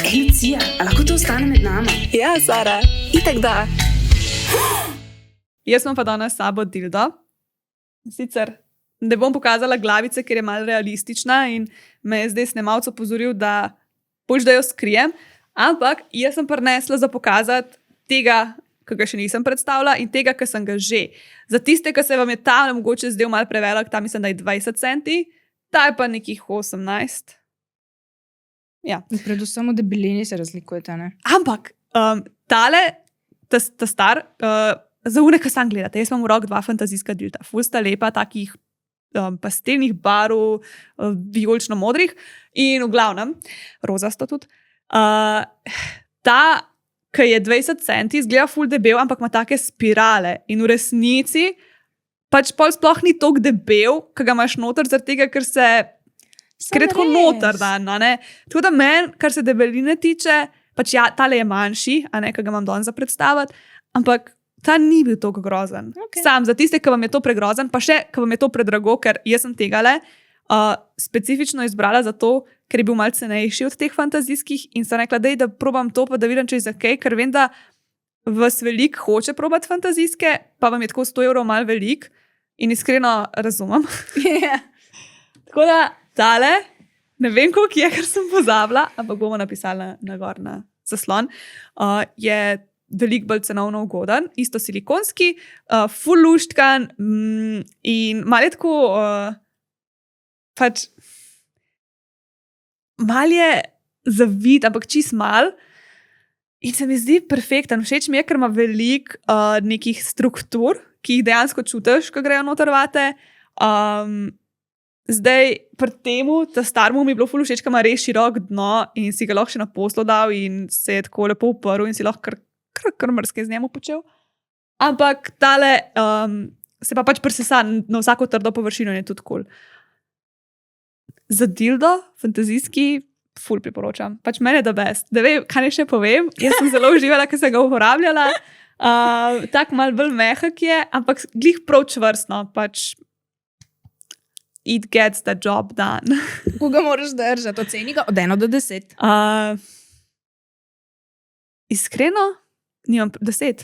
Hej, Lucija, a lahko to ostane med nama? Ja, Sara, itak da. Jaz sem pa danes s sabo dildo. Sicer ne bom pokazala glavice, ker je malo realistična in me je zdaj snemalec opozoril, da boš, da jo skrijem. Ampak jaz sem prinesla za pokazati tega, ki ga še nisem predstavila in tega, ki sem ga že. Za tiste, ki se vam je ta mogoče zdel malo prevelik, ta mislim, da je 20 centi, ta je pa nekih 18. Ja. Predvsem v debelini se razlikujete, ne? Ampak tale, ta star, za une, ki sam gledate, jaz imam v rok 2 fantazijska dilda. Ful sta lepa, takih pastelnih barv, vijolično-modrih in v glavnem, rozasto tudi. Ta, ki je 20 centi, izgleda ful debel, ampak ima take spirale in v resnici pač pol sploh ni toliko debel, ki ga imaš noter, zaradi tega, ker se skratko noter dan, ne? Tako da meni, kar se debeline tiče, pač ja, tale je manjši, a ne, ki ga imam danes za predstaviti, ampak ta ni bil toliko grozen. Okay. Sam, za tiste, ki vam je to pregrozen, pa še, ki vam je to predrago, ker jaz sem tegale specifično izbrala zato, ker je bil malce cenejši od teh fantazijskih in sem rekla, da probam to, pa da vidim, če je za kaj, ker vem, da vas velik hoče probati fantazijske, pa vam je tako 100 evrov malo velik in iskreno razumem. Yeah. Tako da tale, ne vem, koliko je, ker sem pozabila, ampak bomo napisali na gor na zaslon, je veliko bolj cenovno ugoden, isto silikonski, ful luštkan in malo je tako, pač mal je zavit, ampak čist mal in se mi zdi perfekten. Všeč mi je, ker ima veliko nekih struktur, ki jih dejansko čutiš, ko grejo noter vate. Zdaj, pri temu, ta starmu mi je bilo ful všeč, ker ima res širok dno in si ga lahko še na poslo dal in se je tako lepo uprl in si lahko kar mrske z njemu počel. Ampak tale se pa pač presesa na vsako trdo površino in je tudi cool. Za dildo, fantazijski, ful priporočam. Pač meni je the best. Da vem, kaj ne še povem, jaz sem zelo uživala, ker sem ga uporabljala. Tak mal bolj mehak je, ampak glih prav čvrstno, pač it gets the job done. Koga moraš držati? Oceni ga od 1 do 10. Iskreno, nimam 10.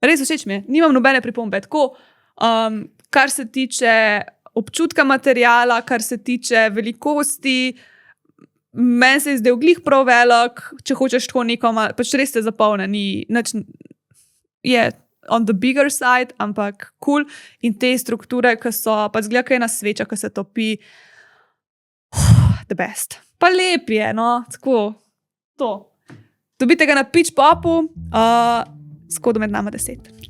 Res všeč mi je, nimam nobene pripombe. Tako, kar se tiče občutka materiala, kar se tiče velikosti, meni se je zdel glih prav velik, če hočeš tako neko, pač res se zapolne, je on the bigger side, ampak cool. In te strukture, ki so, pa zgleda, kaj je ena sveča, ki se topi, the best. Pa lep je, no, tako, to. Dobite ga na Pitch Popu, s kodom med nama 10.